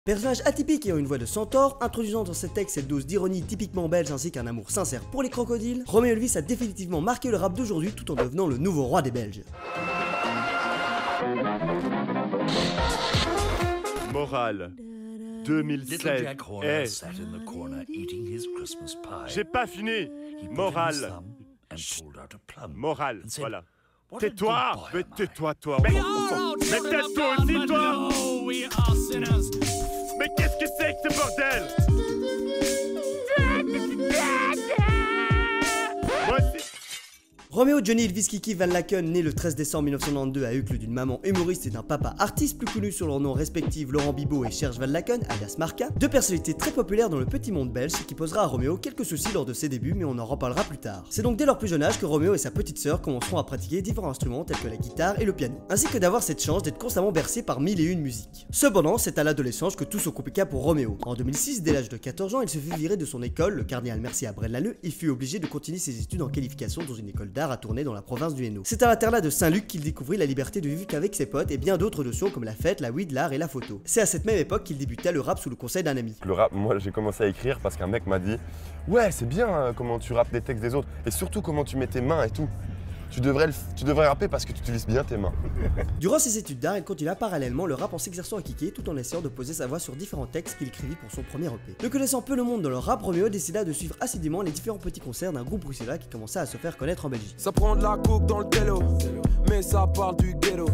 Personnage atypique ayant une voix de centaure, introduisant dans ses textes cette dose d'ironie typiquement belge ainsi qu'un amour sincère pour les crocodiles, Romeo Elvis a définitivement marqué le rap d'aujourd'hui tout en devenant le nouveau roi des Belges. Morale 2016. Hey. J'ai pas fini. Morale. Morale, voilà. Tais-toi. Mais tais-toi, toi. Mais tais-toi aussi, toi. Mais qu'est-ce que c'est que ce bordel? Moi aussi. Romeo Johnny Elvis Kiki Van Laken, né le 13 décembre 1992 à Uccle d'une maman humoriste et d'un papa artiste plus connu sur leurs noms respectifs Laurent Bibot et Serge Van Laken, alias Marca, deux personnalités très populaires dans le petit monde belge, ce qui posera à Romeo quelques soucis lors de ses débuts, mais on en reparlera plus tard. C'est donc dès leur plus jeune âge que Romeo et sa petite sœur commenceront à pratiquer différents instruments tels que la guitare et le piano, ainsi que d'avoir cette chance d'être constamment bercé par mille et une musiques. Cependant, c'est à l'adolescence que tout se compliqua pour Romeo. En 2006, dès l'âge de 14 ans, il se fit virer de son école, le Cardinal Mercier à Braine-l'Alleud, et fut obligé de continuer ses études en qualification dans une école d'art à Tournai dans la province du Hainaut. C'est à l'internat de Saint-Luc qu'il découvrit la liberté de vivre qu'avec ses potes et bien d'autres notions comme la fête, la weed, l'art et la photo. C'est à cette même époque qu'il débuta le rap sous le conseil d'un ami. Le rap, moi j'ai commencé à écrire parce qu'un mec m'a dit « Ouais, c'est bien comment tu rappes les textes des autres et surtout comment tu mets tes mains et tout. Tu devrais rapper parce que tu utilises bien tes mains. » Durant ses études d'art, il continua parallèlement le rap en s'exerçant à kicker tout en essayant de poser sa voix sur différents textes qu'il écrivit pour son premier EP. Ne connaissant peu le monde dans le rap, Romeo décida de suivre assidûment les différents petits concerts d'un groupe bruxellois qui commença à se faire connaître en Belgique. Ça prend de la coke dans le télo, mais ça parle du ghetto.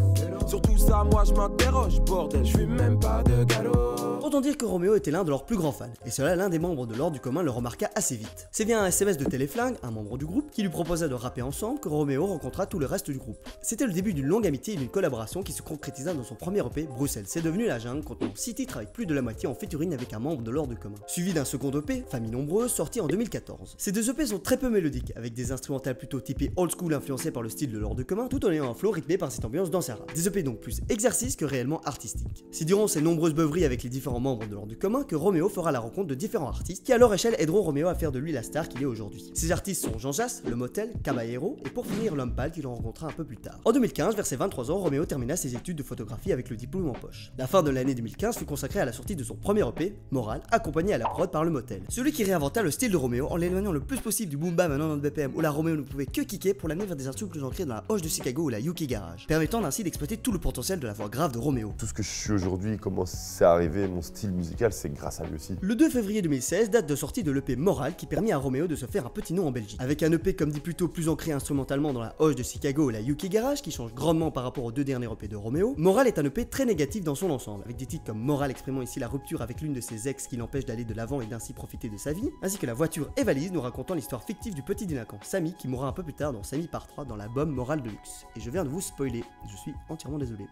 Surtout ça, moi je m'interroge, bordel, je fume même pas de galop. Autant dire que Romeo était l'un de leurs plus grands fans, et cela l'un des membres de l'ordre du commun le remarqua assez vite. C'est via un SMS de Téléflingue, un membre du groupe, qui lui proposa de rapper ensemble que Romeo rencontra tout le reste du groupe. C'était le début d'une longue amitié et d'une collaboration qui se concrétisa dans son premier EP, Bruxelles. C'est devenu la jungle, contenant 6 titres avec plus de la moitié en featuring avec un membre de l'ordre du commun. Suivi d'un second EP, Famille Nombreuse, sorti en 2014. Ces deux EP sont très peu mélodiques, avec des instrumentales plutôt typées old school influencées par le style de l'ordre du commun, tout en ayant un flow rythmé par cette ambiance d'ancien rap. Des EP donc plus exercice que réellement artistique. C'est durant ces nombreuses beuveries avec les différents membres de l'ordre du commun que Romeo fera la rencontre de différents artistes qui à leur échelle aideront Romeo à faire de lui la star qu'il est aujourd'hui. Ces artistes sont Jean Jass, Le Motel, Caballero et pour finir L'Homme Pâle qu'il rencontra un peu plus tard. En 2015, vers ses 23 ans, Romeo termina ses études de photographie avec le diplôme en poche. La fin de l'année 2015 fut consacrée à la sortie de son premier EP, Morale, accompagné à la prod par Le Motel. Celui qui réinventa le style de Romeo en l'éloignant le plus possible du boom bap à 90 BPM où la Romeo ne pouvait que kicker pour l'amener vers des instruments plus ancrés dans la hoche de Chicago ou la Yuki Garage, permettant ainsi d'exploiter tout le potentiel de la voix grave de Romeo. Tout ce que je suis aujourd'hui, comment c'est arrivé, mon style musical, c'est grâce à lui aussi. Le 2 février 2016, date de sortie de l'EP Morale qui permit à Romeo de se faire un petit nom en Belgique. Avec un EP comme dit plutôt plus ancré instrumentalement dans la hoche de Chicago ou la Yuki Garage qui change grandement par rapport aux deux derniers EP de Romeo, Morale est un EP très négatif dans son ensemble, avec des titres comme Morale exprimant ici la rupture avec l'une de ses ex qui l'empêche d'aller de l'avant et d'ainsi profiter de sa vie, ainsi que La Voiture et Valise nous racontant l'histoire fictive du petit délinquant Samy qui mourra un peu plus tard dans Samy Part 3 dans l'album Morale de Luxe. Et je viens de vous spoiler, je suis entièrement désolé.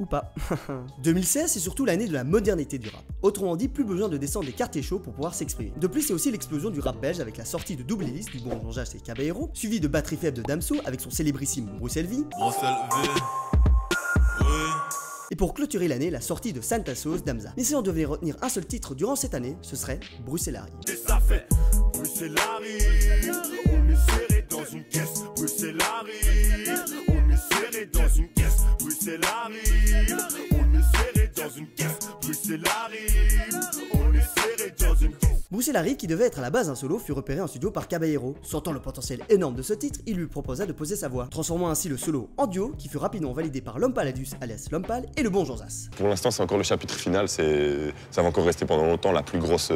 Ou pas. 2016, c'est surtout l'année de la modernité du rap. Autrement dit, plus besoin de descendre des quartiers chauds pour pouvoir s'exprimer. De plus, c'est aussi l'explosion du rap belge avec la sortie de Double Hélice du bon Jean Jass et Caballero, suivi de Batterie Faible de Damso avec son célébrissime Bruxelles Vie. Et pour clôturer l'année, la sortie de Santa Sauce d'Amza. Mais si on devait retenir un seul titre durant cette année, ce serait Bruxellari. Ça fait Bruxellari, on est serré dans une caisse. Bruxellari, on est serré dans une caisse. Bruxellari, on est serré dans une caisse. Bruxellari, on est serré dans une caisse. Bruxellari, qui devait être à la base un solo, fut repéré en studio par Caballero. Sentant le potentiel énorme de ce titre, il lui proposa de poser sa voix, transformant ainsi le solo en duo, qui fut rapidement validé par L'Homme Palladius, alias L'Homme Pâle, et le bon Jean Jass. Pour l'instant, c'est encore le chapitre final, ça va encore rester pendant longtemps la plus grosse,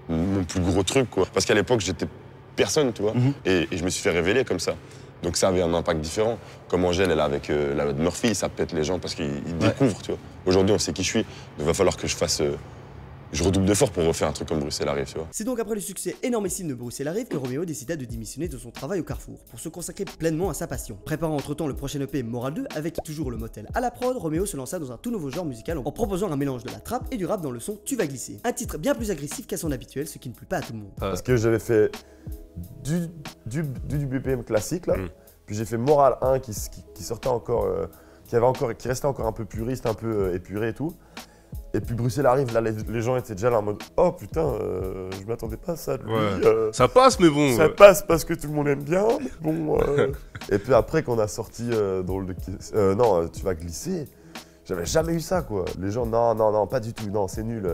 mon plus gros truc, quoi. Parce qu'à l'époque, j'étais personne, tu vois, et je me suis fait révéler comme ça. Donc ça avait un impact différent. Comme Angèle, elle est avec la Murphy, ça pète les gens parce qu'ils découvrent, tu vois. Aujourd'hui, on sait qui je suis, il va falloir que je fasse... je redouble d'efforts pour refaire un truc comme Bruxelles arrive, tu vois. C'est donc après le succès énormissime de Bruxelles arrive que Romeo décida de démissionner de son travail au Carrefour pour se consacrer pleinement à sa passion. Préparant entre-temps le prochain EP Morale 2 avec toujours Le Motel à la prod, Romeo se lança dans un tout nouveau genre musical en proposant un mélange de la trappe et du rap dans le son Tu vas glisser. Un titre bien plus agressif qu'à son habituel, ce qui ne plut pas à tout le monde. Parce que j'avais fait du BPM classique là, puis j'ai fait Morale 1 qui sortait encore, qui restait encore un peu puriste, un peu épuré et tout. Et puis Bruxelles arrive, là les gens étaient déjà là en mode oh putain, je m'attendais pas à ça de lui. Ça passe mais bon. Ça passe parce que tout le monde aime bien, mais bon. Et puis après qu'on a sorti Drôle de non, Tu vas glisser, J'avais jamais eu ça, quoi. Les gens, non, pas du tout, non, c'est nul,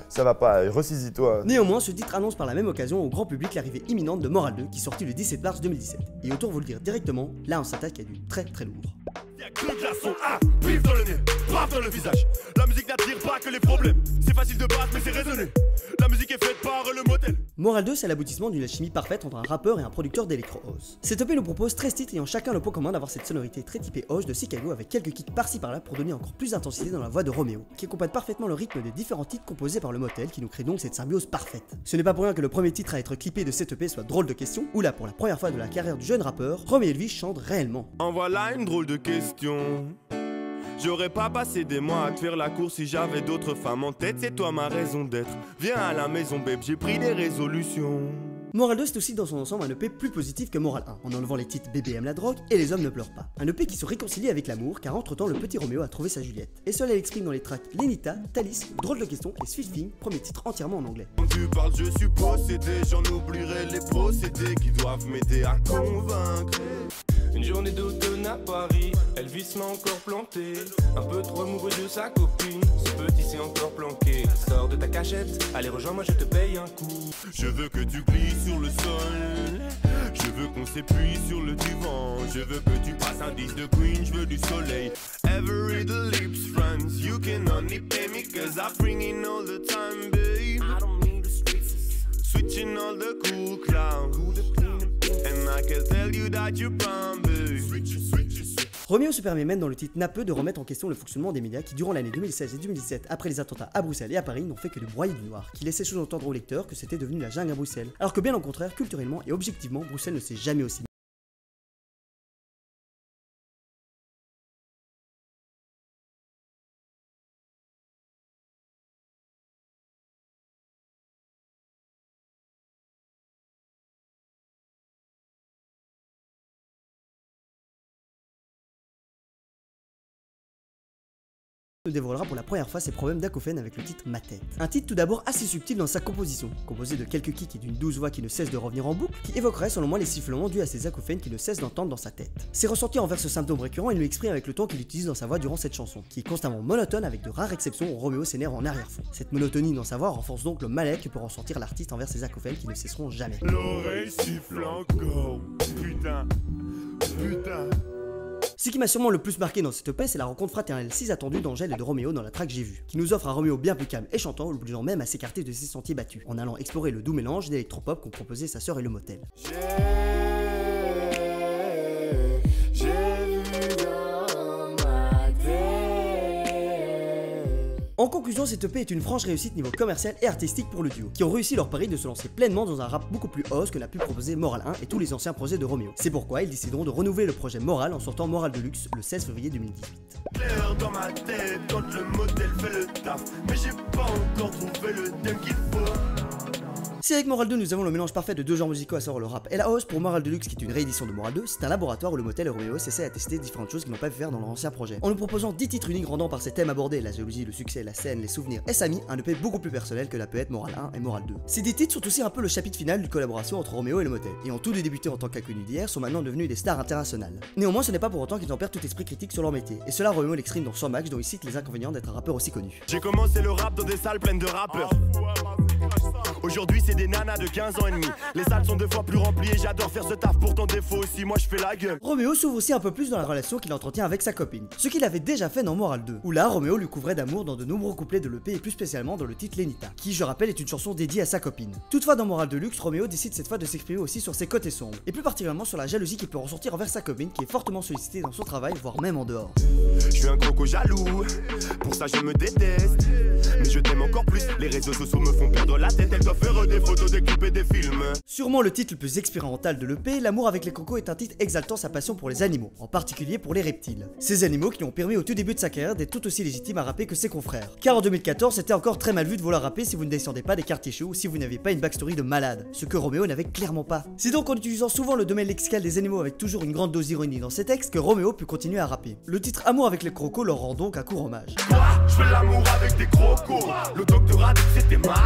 ça va pas, ressaisis-toi. Néanmoins, ce titre annonce par la même occasion au grand public l'arrivée imminente de Moral 2 qui sortit le 17 mars 2017. Et autant vous le dire directement, là on s'attaque à du très lourd. Y'a que le glaçon, pif dans le nez, paf dans le visage. La musique n'attire pas que les problèmes. C'est facile de battre mais c'est raisonné. La musique est faite par le modèle. Moral 2, c'est l'aboutissement d'une alchimie parfaite entre un rappeur et un producteur d'électro-house. Cette EP nous propose 13 titres ayant chacun le point commun d'avoir cette sonorité très typée house de Chicago avec quelques kicks par-ci par-là pour donner encore plus d'intensité dans la voix de Romeo, qui accompagne parfaitement le rythme des différents titres composés par le motel qui nous crée donc cette symbiose parfaite. Ce n'est pas pour rien que le premier titre à être clippé de cette EP soit Drôle de question, où là pour la première fois de la carrière du jeune rappeur, Romeo Elvis chante réellement. En voilà une drôle de question. J'aurais pas passé des mois à te faire la course si j'avais d'autres femmes en tête, c'est toi ma raison d'être. Viens à la maison babe, j'ai pris des résolutions. Moral 2 c'est aussi dans son ensemble un EP plus positif que Moral 1, en enlevant les titres Bébé aime la drogue et Les hommes ne pleurent pas. Un EP qui se réconcilie avec l'amour car entre temps le petit Roméo a trouvé sa Juliette. Et cela l'exprime dans les tracks Lenita, Thalys, Drôle de question et Sweet Thing, premier titre entièrement en anglais. Quand tu parles je suis possédé, j'en oublierai les procédés qui doivent m'aider à convaincre. Une journée d'automne à Paris, Elvis m'a encore planté. Un peu trop amoureux de sa copine, ce petit s'est encore planqué. Sors de ta cachette, allez rejoins-moi, je te paye un coup. Je veux que tu glisses sur le sol. Je veux qu'on s'épuise sur le divan. Je veux que tu passes un disque de Queen, je veux du soleil. Every the lips, friends, you can only pay me cause I bring in all the time, babe. I don't need the streets. Switching all the cool clowns. And I can tell you that you're bound, babe. Romeo se permet même dans le titre Nappeux de remettre en question le fonctionnement des médias qui durant l'année 2016 et 2017 après les attentats à Bruxelles et à Paris n'ont fait que de broyer du noir, qui laissait sous-entendre au lecteur que c'était devenu la jungle à Bruxelles, alors que bien au contraire, culturellement et objectivement, Bruxelles ne s'est jamais aussi nous dévoilera pour la première fois ses problèmes d'acouphènes avec le titre Ma tête. Un titre tout d'abord assez subtil dans sa composition, composé de quelques kicks et d'une douce voix qui ne cesse de revenir en boucle, qui évoquerait selon moi les sifflements dus à ses acouphènes qu'il ne cesse d'entendre dans sa tête. Ses ressentis envers ce symptôme récurrent, il nous exprime avec le ton qu'il utilise dans sa voix durant cette chanson, qui est constamment monotone avec de rares exceptions où Roméo s'énerve en arrière-fond. Cette monotonie dans sa voix renforce donc le mal-être que peut ressentir l'artiste envers ses acouphènes qui ne cesseront jamais. L'oreille siffle encore. Putain. Ce qui m'a sûrement le plus marqué dans cette EP, c'est la rencontre fraternelle si attendue d'Angèle et de Roméo dans la track J'ai vu, qui nous offre un Roméo bien plus calme et chantant, l'obligeant même à s'écarter de ses sentiers battus, en allant explorer le doux mélange d'électropop qu'ont proposé sa sœur et le motel. J'ai vu dans ma tête. En conclusion, cette EP est une franche réussite niveau commercial et artistique pour le duo, qui ont réussi leur pari de se lancer pleinement dans un rap beaucoup plus house que n'a pu proposer Moral 1 et tous les anciens projets de Roméo. C'est pourquoi ils décideront de renouveler le projet Moral en sortant Moral Deluxe le 16 février 2018. Clair dans ma tête quand le modèle fait le taf, mais j'ai pas encore trouvé le thème qu'il faut. Si avec Moral 2 nous avons le mélange parfait de deux genres musicaux à savoir le rap et la house, pour Moral Deluxe qui est une réédition de Moral 2, c'est un laboratoire où le motel et Roméo s'essaient à tester différentes choses qu'ils n'ont pas pu faire dans leur ancien projet. En nous proposant 10 titres uniques rendant par ces thèmes abordés, la jalousie, le succès, la scène, les souvenirs et Samy, un EP beaucoup plus personnel que la peut être Moral 1 et Moral 2. Ces 10 titres sont aussi un peu le chapitre final d'une collaboration entre Roméo et le motel, et en tous les débutés en tant qu'inconnus d'hier sont maintenant devenus des stars internationales. Néanmoins, ce n'est pas pour autant qu'ils en perdent tout esprit critique sur leur métier, et cela Roméo l'exprime dans Sans Max dont il cite les inconvénients d'être un rappeur aussi connu. J'ai commencé le rap dans des salles pleines de rappeurs. Aujourd'hui c'est des nanas de 15 ans et demi. Les salles sont 2 fois plus remplies et j'adore faire ce taf. Pourtant défaut aussi, moi je fais la gueule. Roméo s'ouvre aussi un peu plus dans la relation qu'il entretient avec sa copine, ce qu'il avait déjà fait dans Moral 2, où là Roméo lui couvrait d'amour dans de nombreux couplets de l'EP et plus spécialement dans le titre Lenita, qui je rappelle est une chanson dédiée à sa copine. Toutefois dans Moral Deluxe, Roméo décide cette fois de s'exprimer aussi sur ses côtés sombres, et plus particulièrement sur la jalousie qu'il peut ressentir envers sa copine qui est fortement sollicitée dans son travail, voire même en dehors. Je suis un croco jaloux, pour ça je me déteste. Mais je t'aime encore plus, les réseaux sociaux me font perdre la tête. Elles doivent faire des photos, des clips et des films. Sûrement le titre le plus expérimental de l'EP, L'amour avec les cocos est un titre exaltant sa passion pour les animaux, en particulier pour les reptiles. Ces animaux qui ont permis au tout début de sa carrière d'être tout aussi légitime à rapper que ses confrères. Car en 2014, c'était encore très mal vu de vouloir rapper si vous ne descendez pas des quartiers chauds ou si vous n'avez pas une backstory de malade, ce que Roméo n'avait clairement pas. C'est donc en utilisant souvent le domaine lexical des animaux avec toujours une grande dose d'ironie dans ses textes que Roméo put continuer à rapper. Le titre Amour avec les crocos leur rend donc un court hommage. Quoi? Je fais l'amour avec des crocos. Le docteur a dit que c'était mal.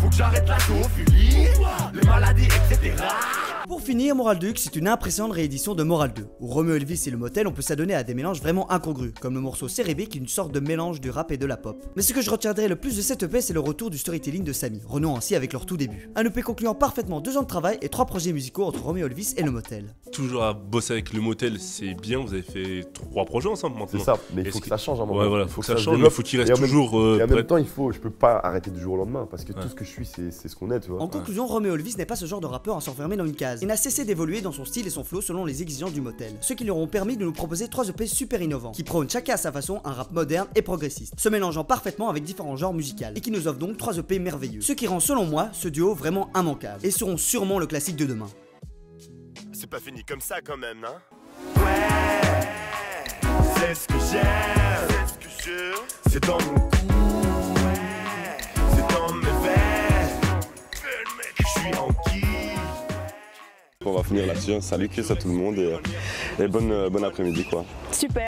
Faut que j'arrête la zoophilie, les maladies, etc. Pour finir, Moral 2 c'est une impressionnante réédition de Moral 2, où Romeo Elvis et le motel on peut s'adonner à des mélanges vraiment incongrus, comme le morceau Cérébé qui est une sorte de mélange du rap et de la pop. Mais ce que je retiendrai le plus de cette EP, c'est le retour du storytelling de Samy, renouant ainsi avec leur tout début. Un EP concluant parfaitement 2 ans de travail et 3 projets musicaux entre Romeo Elvis et le motel. Toujours à bosser avec le motel, c'est bien, vous avez fait 3 projets ensemble maintenant. C'est ça, mais il faut que ça change un moment. Ouais, voilà, faut que ça change, mais développe. faut qu'il reste toujours Et en prêt. même temps, je peux pas arrêter du jour au lendemain, parce que tout ce que je suis, c'est ce qu'on est, tu vois. En conclusion, Romeo Elvis n'est pas ce genre de rappeur à s'enfermer dans une case. Il n'a cessé d'évoluer dans son style et son flow selon les exigences du motel. Ce qui lui auront permis de nous proposer 3 EP super innovants, qui prônent chacun à sa façon un rap moderne et progressiste, se mélangeant parfaitement avec différents genres musicaux, et qui nous offrent donc 3 EP merveilleux. Ce qui rend selon moi ce duo vraiment immanquable, et seront sûrement le classique de demain. C'est pas fini comme ça quand même, hein. Ouais, c'est ce que j'aime, c'est dans mon cou, c'est dans mes veines, je suis en kiff. On va finir là-dessus. Salut, kiss à tout le monde et bon après-midi quoi. Super.